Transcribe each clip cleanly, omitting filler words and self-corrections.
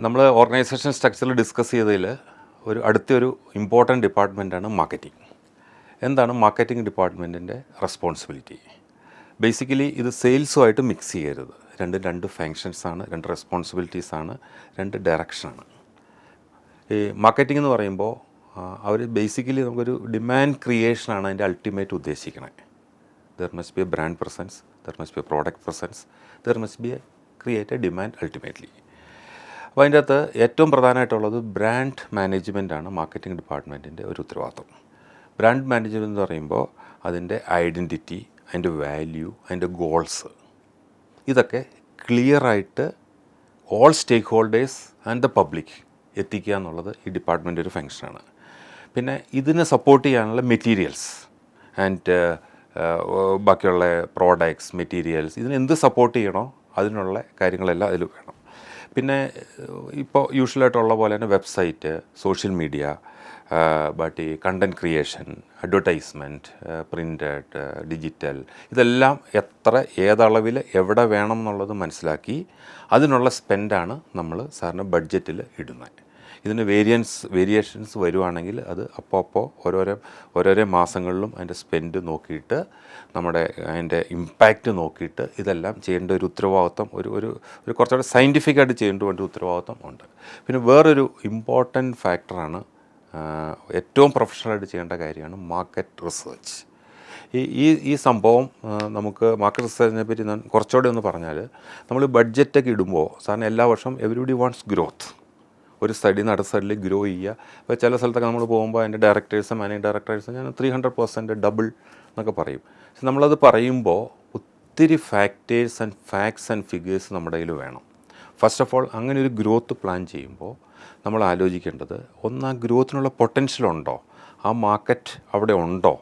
നമ്മൾ ഓർഗനൈസേഷൻ സ്ട്രക്ചറിൽ ഡിസ്കസ് ചെയ്തതിൽ അടുത്തൊരു ഇമ്പോർട്ടൻറ്റ് ഡിപ്പാർട്ട്മെൻറ്റാണ് മാർക്കറ്റിംഗ്. എന്താണ് മാർക്കറ്റിംഗ് ഡിപ്പാർട്ട്മെൻറ്റിൻ്റെ റെസ്പോൺസിബിലിറ്റി? ബേസിക്കലി ഇത് സെയിൽസുമായിട്ട് മിക്സ് ചെയ്യരുത്. രണ്ട് ഫങ്ഷൻസാണ്, രണ്ട് റെസ്പോൺസിബിലിറ്റീസാണ്, രണ്ട് ഡയറക്ഷനാണ്. ഈ മാർക്കറ്റിംഗ് എന്ന് പറയുമ്പോൾ അവർ ബേസിക്കലി നമുക്കൊരു ഡിമാൻഡ് ക്രിയേഷനാണ് അതിൻ്റെ അൾട്ടിമേറ്റ് ഉദ്ദേശിക്കണത്. There must be a brand presence, there must be a product presence, there must be a create a demand ultimately. അപ്പോൾ അതിൻ്റെ അകത്ത് ഏറ്റവും പ്രധാനമായിട്ടുള്ളത് ബ്രാൻഡ് മാനേജ്മെൻറ്റാണ് മാർക്കറ്റിംഗ് ഡിപ്പാർട്ട്മെൻറ്റിൻ്റെ ഒരു ഉത്തരവാദിത്വം. ബ്രാൻഡ് മാനേജ്മെൻറ്റ് എന്ന് പറയുമ്പോൾ അതിൻ്റെ ഐഡൻറ്റിറ്റി, അതിൻ്റെ വാല്യൂ, അതിൻ്റെ ഗോൾസ്, ഇതൊക്കെ ക്ലിയറായിട്ട് all stakeholders and the public എത്തിക്കുക എന്നുള്ളത് ഈ ഡിപ്പാർട്ട്മെൻ്റ് ഒരു ഫങ്ഷനാണ്. പിന്നെ ഇതിനെ സപ്പോർട്ട് ചെയ്യാനുള്ള മെറ്റീരിയൽസ് ആൻഡ് ബാക്കിയുള്ള പ്രോഡക്ട്സ്, മെറ്റീരിയൽസ്, ഇതിന് എന്ത് സപ്പോർട്ട് ചെയ്യണോ അതിനുള്ള കാര്യങ്ങളെല്ലാം അതിൽ വേണം. പിന്നെ ഇപ്പോൾ യൂഷ്വലായിട്ടുള്ള പോലെ തന്നെ വെബ്സൈറ്റ്, സോഷ്യൽ മീഡിയ, ബാക്കി content creation, advertisement, printed, digital, ഇതെല്ലാം ഏതളവിൽ എവിടെ വേണം എന്നുള്ളത് മനസ്സിലാക്കി അതിനുള്ള സ്പെൻഡാണ് നമ്മൾ സാറിന് ബഡ്ജറ്റിൽ ഇടുന്നത്. ഇതിന് വേരിയേഷൻസ് വരുവാണെങ്കിൽ അത് അപ്പോൾ ഓരോരോ മാസങ്ങളിലും അതിൻ്റെ സ്പെൻഡ് നോക്കിയിട്ട് അതിൻ്റെ ഇമ്പാക്റ്റ് നോക്കിയിട്ട് ഇതെല്ലാം ചെയ്യേണ്ട ഒരു ഉത്തരവാദിത്വം, ഒരു കുറച്ചുകൂടെ സയൻറ്റിഫിക്കായിട്ട് ചെയ്യേണ്ട ഒരു ഉത്തരവാദിത്വം ഉണ്ട്. പിന്നെ വേറൊരു ഇമ്പോർട്ടൻറ്റ് ഫാക്ടറാണ്, ഏറ്റവും പ്രൊഫഷണലായിട്ട് ചെയ്യേണ്ട കാര്യമാണ് മാർക്കറ്റ് റിസർച്ച്. ഈ സംഭവം നമുക്ക് മാർക്കറ്റ് റിസർച്ചിനെ പറ്റി ഞാൻ കുറച്ചുകൂടെ ഒന്ന് പറഞ്ഞാൽ, നമ്മൾ ബഡ്ജറ്റൊക്കെ ഇടുമ്പോൾ സാറിന് എല്ലാ വർഷവും എവരിബഡി വാണ്ട്സ് ഗ്രോത്ത്. ഒരു സ്റ്റഡിന്ന് അടുത്ത സ്റ്റഡിൽ ഗ്രോ ചെയ്യുക. അപ്പോൾ ചില സ്ഥലത്തൊക്കെ നമ്മൾ പോകുമ്പോൾ അതിൻ്റെ ഡയറക്ടേഴ്സും മാനേജിങ് ഡയറക്ടേഴ്സും ഞാൻ 300% ഡബിൾ എന്നൊക്കെ പറയും. പക്ഷെ നമ്മളത് പറയുമ്പോൾ ഒത്തിരി factors and facts and figures നമ്മുടെ കയ്യിൽ വേണം. ഫസ്റ്റ് ഓഫ് ഓൾ, അങ്ങനെ ഒരു ഗ്രോത്ത് പ്ലാൻ ചെയ്യുമ്പോൾ നമ്മൾ ആലോചിക്കേണ്ടത്, ആ ഗ്രോത്തിനുള്ള പൊട്ടൻഷ്യൽ ഉണ്ടോ, ആ മാർക്കറ്റ് അവിടെ ഉണ്ടോ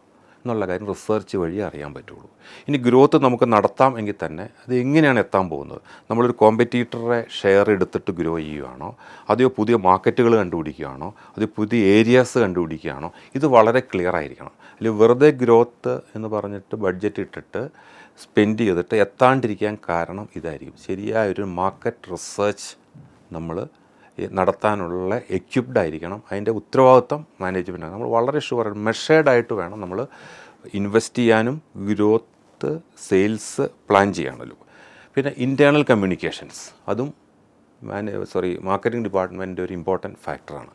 എന്നുള്ള കാര്യം റിസർച്ച് വഴി അറിയാൻ പറ്റുള്ളൂ. ഇനി ഗ്രോത്ത് നമുക്ക് നടത്താം എങ്കിൽ തന്നെ അത് എങ്ങനെയാണ് എത്താൻ പോകുന്നത്? നമ്മളൊരു കോമ്പറ്റീറ്ററെ ഷെയർ എടുത്തിട്ട് ഗ്രോ ചെയ്യുകയാണോ, അതെയോ പുതിയ മാർക്കറ്റുകൾ കണ്ടുപിടിക്കുകയാണോ, അതോ പുതിയ ഏരിയാസ് കണ്ടുപിടിക്കുകയാണോ? ഇത് വളരെ ക്ലിയർ ആയിരിക്കണം. അല്ലെങ്കിൽ വെറുതെ ഗ്രോത്ത് എന്ന് പറഞ്ഞിട്ട് ബഡ്ജറ്റ് ഇട്ടിട്ട് സ്പെൻഡ് ചെയ്തിട്ട് എത്താണ്ടിരിക്കാൻ കാരണം ഇതായിരിക്കും. ശരിയായൊരു മാർക്കറ്റ് റിസർച്ച് നമ്മൾ നടത്താനുള്ള എക്യുപ്ഡ് ആയിരിക്കണം. അതിൻ്റെ ഉത്തരവാദിത്വം മാനേജ്മെൻറ്റാണ്. നമ്മൾ വളരെ മെഷേർഡായിട്ട് വേണം നമ്മൾ ഇൻവെസ്റ്റ് ചെയ്യാനും ഗ്രോത്ത്, സെയിൽസ് പ്ലാൻ ചെയ്യാണല്ലോ. പിന്നെ ഇൻറ്റേർണൽ കമ്മ്യൂണിക്കേഷൻസ്, അതും മാർക്കറ്റിംഗ് ഡിപ്പാർട്ട്മെൻറ്റിൻ്റെ ഒരു ഇമ്പോർട്ടൻറ്റ് ഫാക്ടറാണ്.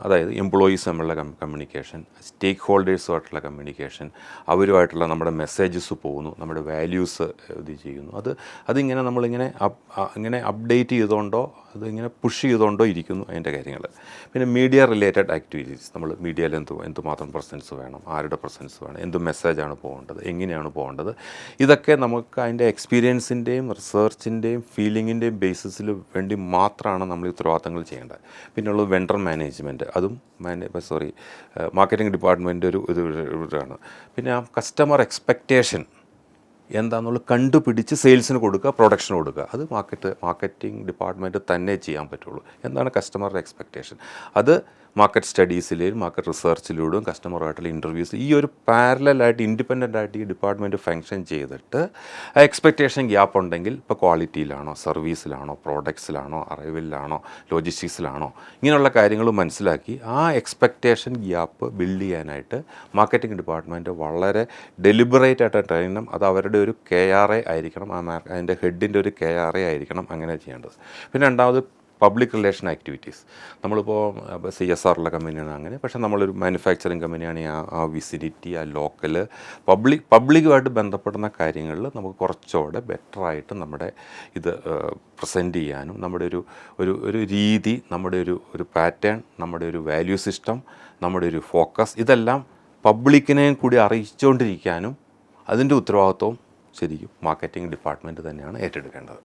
അതായത് എംപ്ലോയീസ് തമ്മിലുള്ള കമ്മ്യൂണിക്കേഷൻ, സ്റ്റേക്ക് ഹോൾഡേഴ്സുമായിട്ടുള്ള കമ്മ്യൂണിക്കേഷൻ, അവരുമായിട്ടുള്ള നമ്മുടെ മെസ്സേജസ് പോകുന്നു, നമ്മുടെ വാല്യൂസ് ഇത് ചെയ്യുന്നു. അതിങ്ങനെ നമ്മളിങ്ങനെ ഇങ്ങനെ അപ്ഡേറ്റ് ചെയ്തുകൊണ്ടോ അതിങ്ങനെ പുഷ് ചെയ്തുകൊണ്ടോ ഇരിക്കുന്നു അതിൻ്റെ കാര്യങ്ങൾ. പിന്നെ മീഡിയ റിലേറ്റഡ് ആക്ടിവിറ്റീസ്, നമ്മൾ മീഡിയയിൽ എന്തുമാത്രം പ്രസൻസ് വേണം, ആരുടെ പ്രസൻസ് വേണം, എന്ത് മെസ്സേജാണ് പോകേണ്ടത്, എങ്ങനെയാണ് പോകേണ്ടത്, ഇതൊക്കെ നമുക്ക് അതിൻ്റെ എക്സ്പീരിയൻസിൻ്റെയും റിസർച്ചിൻ്റെയും ഫീലിങ്ങിൻ്റെയും ബേസിസിൽ വേണ്ടി മാത്രമാണ് നമ്മൾ ഈ ഉത്തരവാദിത്തങ്ങൾ ചെയ്യേണ്ടത്. പിന്നെയുള്ളത് വെണ്ടർ മാനേജ്മെൻറ്റ്, അതും മാർക്കറ്റിംഗ് ഡിപ്പാർട്ട്മെൻറ്റ് ഇതാണ്. പിന്നെ ആ കസ്റ്റമർ എക്സ്പെക്റ്റേഷൻ എന്താണെന്നുള്ളത് കണ്ടുപിടിച്ച് സെയിൽസിന് കൊടുക്കുക, പ്രൊഡക്ഷന് കൊടുക്കുക, അത് മാർക്കറ്റിംഗ് ഡിപ്പാർട്ട്മെൻറ്റ് തന്നെ ചെയ്യാൻ പറ്റുള്ളൂ. എന്താണ് കസ്റ്റമറുടെ എക്സ്പെക്റ്റേഷൻ? അത് മാർക്കറ്റ് സ്റ്റഡീസിലെയും മാർക്കറ്റ് റിസർച്ചിലൂടെയും കസ്റ്റമറുമായിട്ടുള്ള ഇൻ്റർവ്യൂസ്, ഈ ഒരു പാരലായിട്ട് ഇൻഡിപെൻഡൻ്റ് ആയിട്ട് ഈ ഡിപ്പാർട്ട്മെൻറ്റ് ഫങ്ഷൻ ചെയ്തിട്ട് ആ എക്സ്പെക്റ്റേഷൻ ഗ്യാപ്പ് ഉണ്ടെങ്കിൽ, ഇപ്പോൾ ക്വാളിറ്റിയിലാണോ, സർവീസിലാണോ, പ്രോഡക്ട്സിലാണോ, അറൈവലിലാണോ, ലോജിസ്റ്റിക്സിലാണോ, ഇങ്ങനെയുള്ള കാര്യങ്ങൾ മനസ്സിലാക്കി ആ എക്സ്പെക്റ്റേഷൻ ഗ്യാപ്പ് ബിൽഡ് ചെയ്യാനായിട്ട് മാർക്കറ്റിംഗ് ഡിപ്പാർട്ട്മെൻറ്റ് വളരെ ഡെലിബറേറ്റ് ആയിട്ട് ട്രെയിനും, അത് അവരുടെ ഒരു KRA ആയിരിക്കണം, അതിൻ്റെ ഹെഡിൻ്റെ ഒരു KRA ആയിരിക്കണം അങ്ങനെ ചെയ്യേണ്ടത്. പിന്നെ രണ്ടാമത് പബ്ലിക് റിലേഷൻ ആക്ടിവിറ്റീസ്. നമ്മളിപ്പോൾ CSRയുള്ള കമ്പനിയാണ് അങ്ങനെ, പക്ഷേ നമ്മളൊരു മാനുഫാക്ചറിങ് കമ്പനിയാണെങ്കിൽ ആ വിസിനിറ്റി, ആ ലോക്കൽ പബ്ലിക്കുമായിട്ട് ബന്ധപ്പെടുന്ന കാര്യങ്ങളിൽ നമുക്ക് കുറച്ചുകൂടെ ബെറ്ററായിട്ട് നമ്മുടെ ഇത് പ്രസൻറ്റ് ചെയ്യാനും, നമ്മുടെ ഒരു രീതി, നമ്മുടെ ഒരു പാറ്റേൺ, നമ്മുടെ ഒരു വാല്യൂ സിസ്റ്റം, നമ്മുടെ ഒരു ഫോക്കസ്, ഇതെല്ലാം പബ്ലിക്കിനെ കൂടി അറിയിച്ചുകൊണ്ടിരിക്കാനും അതിൻ്റെ ഉത്തരവാദിത്വവും ശരിക്കും മാർക്കറ്റിംഗ് ഡിപ്പാർട്ട്മെൻറ്റ് തന്നെയാണ് ഏറ്റെടുക്കേണ്ടത്.